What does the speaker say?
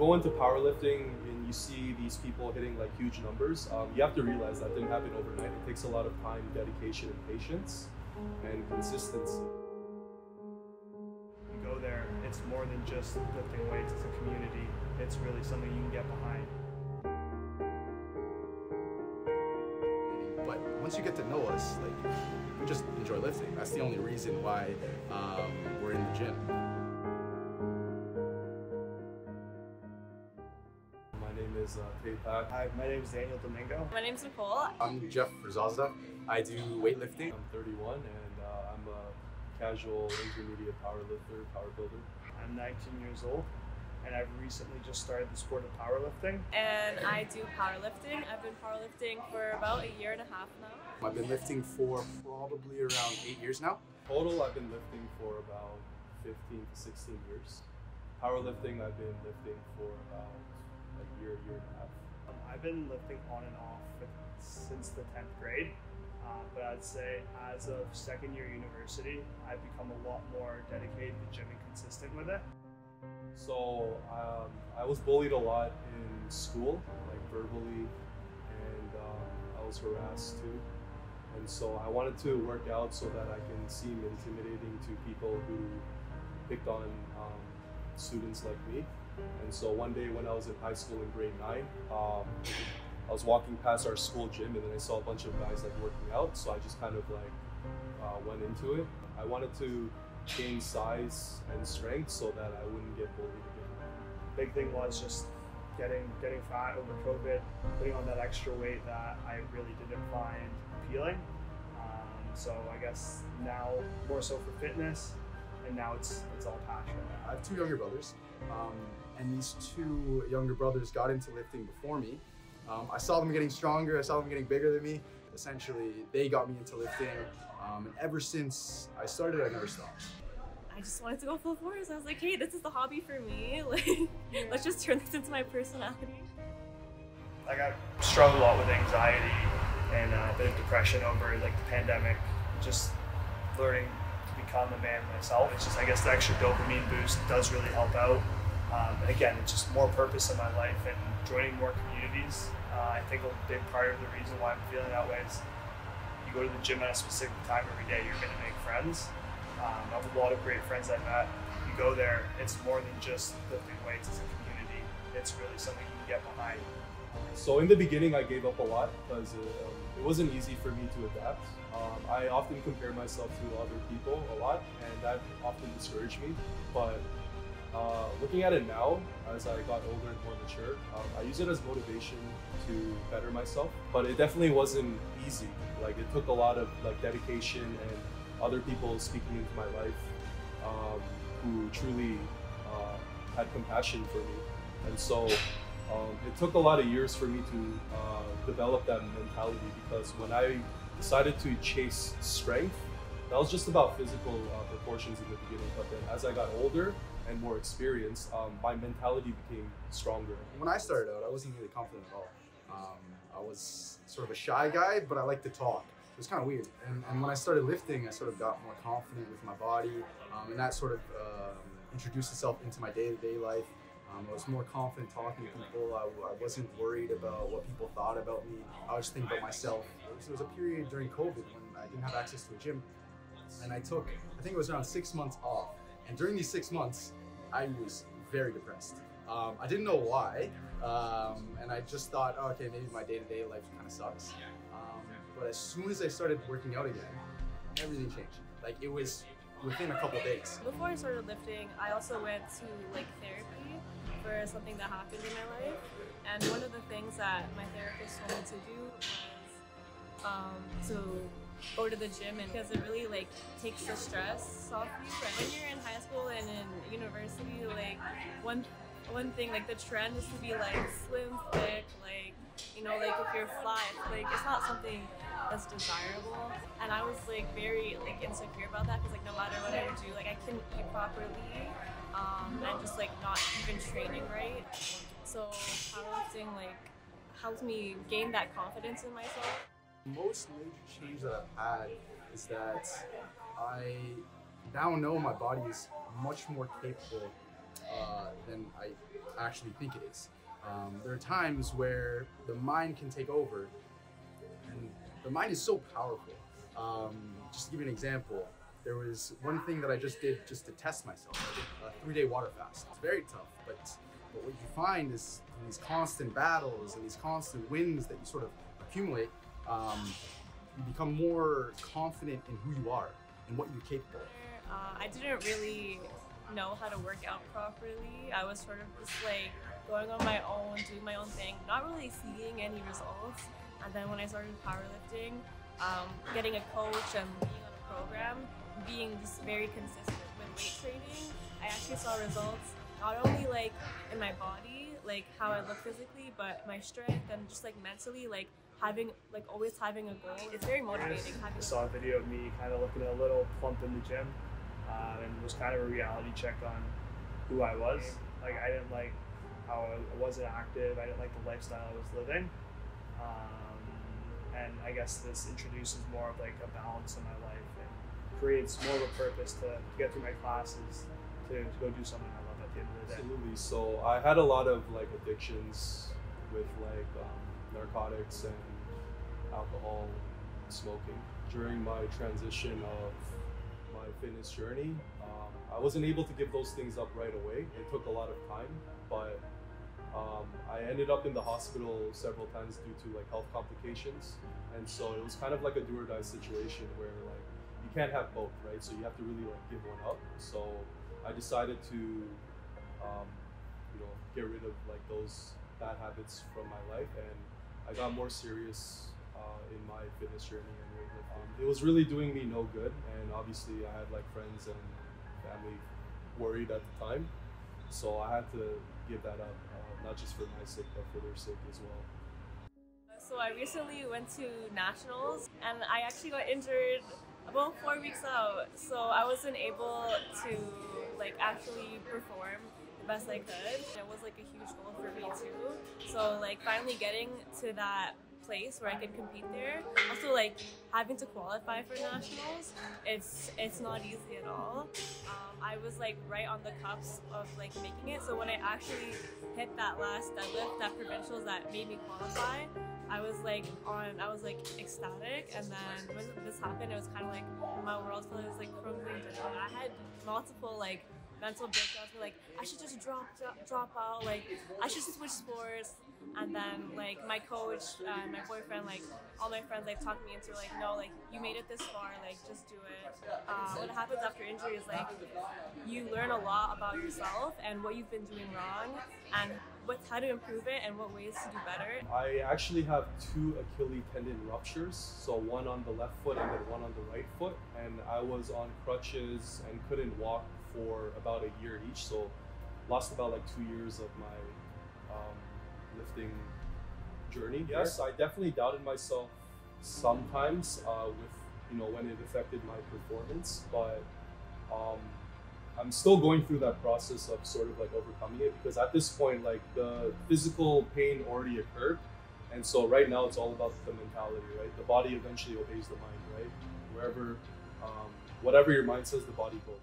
go into powerlifting and you see these people hitting like huge numbers, you have to realize that didn't happen overnight. It takes a lot of time, dedication, and patience, and consistency. You go there, it's more than just lifting weights, it's a community. It's really something you can get behind. But once you get to know us, like, we just enjoy lifting. That's the only reason why we're in the gym. My name is Pat. Hi, my name is Daniel Domingo. My name's Nicole. I'm Jeff Rizazda. I do weightlifting. I'm 31 and I'm a casual intermediate powerlifter, power builder. I'm 19 years old and I've recently just started the sport of powerlifting. And I do powerlifting. I've been powerlifting for about a year and a half now. I've been lifting for probably around 8 years now. Total, I've been lifting for about 15 to 16 years. Powerlifting, I've been lifting for about a year and a half. I've been lifting on and off since the 10th grade. But I'd say as of second year university, I've become a lot more dedicated to gym and consistent with it. So I was bullied a lot in school, like verbally, and I was harassed too. And so I wanted to work out so that I can seem intimidating to people who picked on students like me. And so one day when I was in high school in grade 9, I was walking past our school gym and then I saw a bunch of guys like working out. So I just kind of like went into it. I wanted to gain size and strength so that I wouldn't get bullied again. Big thing was just getting fat over COVID, putting on that extra weight that I really didn't find appealing. So I guess now more so for fitness, and now it's all passion. I have 2 younger brothers, and these 2 younger brothers got into lifting before me. I saw them getting stronger, I saw them getting bigger than me. Essentially, they got me into lifting, and ever since I started, I never stopped. I just wanted to go full force. I was like, hey, this is the hobby for me. Like, let's just turn this into my personality. Like, I struggled a lot with anxiety and a bit of depression over like the pandemic. Just learning to become a man myself. It's just, I guess, the extra dopamine boost does really help out. And again, it's just more purpose in my life and joining more communities. I think a big part of the reason why I'm feeling that way is you go to the gym at a specific time every day, you're going to make friends. I have a lot of great friends I've met. You go there, it's more than just lifting weights, it's a community. It's really something you can get behind. So in the beginning, I gave up a lot because it wasn't easy for me to adapt. I often compare myself to other people a lot, and that often discouraged me. But looking at it now, as I got older and more mature, I use it as motivation to better myself. But it definitely wasn't easy. Like, it took a lot of like dedication and other people speaking into my life who truly had compassion for me. And so it took a lot of years for me to develop that mentality, because when I decided to chase strength, that was just about physical proportions in the beginning. But then as I got older and more experienced, my mentality became stronger. When I started out, I wasn't really confident at all. I was sort of a shy guy, but I liked to talk. It was kind of weird. And when I started lifting, I sort of got more confident with my body, and that sort of introduced itself into my day-to-day life. I was more confident talking to people. I wasn't worried about what people thought about me. I was just thinking about myself. There was a period during COVID when I didn't have access to a gym, and I think it was around 6 months off. And during these 6 months, I was very depressed. I didn't know why, and I just thought, oh, okay, maybe my day-to-day life kind of sucks. But as soon as I started working out again, everything changed. Like, it was within a couple of days. Before I started lifting, I also went to like therapy for something that happened in my life. And one of the things that my therapist told me to do was to go to the gym, and because it really like takes the stress off you. When you're in high school and in university, like one thing, like the trend is to be like slim, thick, like, you know, like if you're fly, it's not something that's desirable. And I was like very like insecure about that, because like no matter what I would do, like I couldn't eat properly, and just like not even training right. So powerlifting like helped me gain that confidence in myself. Most major change that I've had is that I now know my body is much more capable than I actually think it is. There are times where the mind can take over, and the mind is so powerful. Just to give you an example, there was one thing that I just did just to test myself. I did a 3-day water fast. It's very tough, but what you find is in these constant battles and these constant wins that you sort of accumulate, you become more confident in who you are and what you're capable of. I didn't really know how to work out properly. I was sort of just like going on my own, doing my own thing, not really seeing any results. And then when I started powerlifting, getting a coach and being on a program, being just very consistent with weight training, I actually saw results not only like in my body, like how I look physically, but my strength and just like mentally, like always having a goal. It's very motivating. I saw a video of me kind of looking a little plump in the gym, and it was kind of a reality check on who I was. Like I didn't like how I wasn't active. I didn't like the lifestyle I was living. And I guess this introduces more of like a balance in my life and creates more of a purpose to get through my classes, to go do something I love at the end of the day. Absolutely. So I had a lot of like addictions with like narcotics and alcohol, smoking. During my transition of my fitness journey, I wasn't able to give those things up right away. It took a lot of time, but I ended up in the hospital several times due to like health complications, and so it was kind of like a do or die situation where like you can't have both, right? So you have to really like give one up. So I decided to get rid of like those bad habits from my life, and I got more serious in my fitness journey and weightlifting. It was really doing me no good, and obviously I had like friends and family worried at the time, so I had to give that up, not just for my sake but for their sake as well. So I recently went to nationals and I actually got injured about 4 weeks out, so I wasn't able to like actually perform the best I could. It was like a huge goal for me too, so like finally getting to that place where I could compete there. Also like having to qualify for nationals, it's not easy at all. I was like right on the cusp of like making it, so when I actually hit that last deadlift, that provincials that made me qualify, I was like ecstatic. And then when this happened, it was kind of like my world was like crumbling down. I had multiple like mental breakdowns, like I should just drop out, like I should switch sports. And then like my coach, my boyfriend, like all my friends like talked me into like, no, like you made it this far, like just do it. What happens after injury is like you learn a lot about yourself and what you've been doing wrong and how to improve it and what ways to do better. I actually have 2 Achilles tendon ruptures, so one on the left foot and then one on the right foot, and I was on crutches and couldn't walk for about a year each, so lost about like 2 years of my lifting journey. Yes, I definitely doubted myself sometimes with when it affected my performance, but I'm still going through that process of sort of like overcoming it, because at this point like the physical pain already occurred, and so right now it's all about the mentality, right? The body eventually obeys the mind, right? Whatever your mind says, the body goes.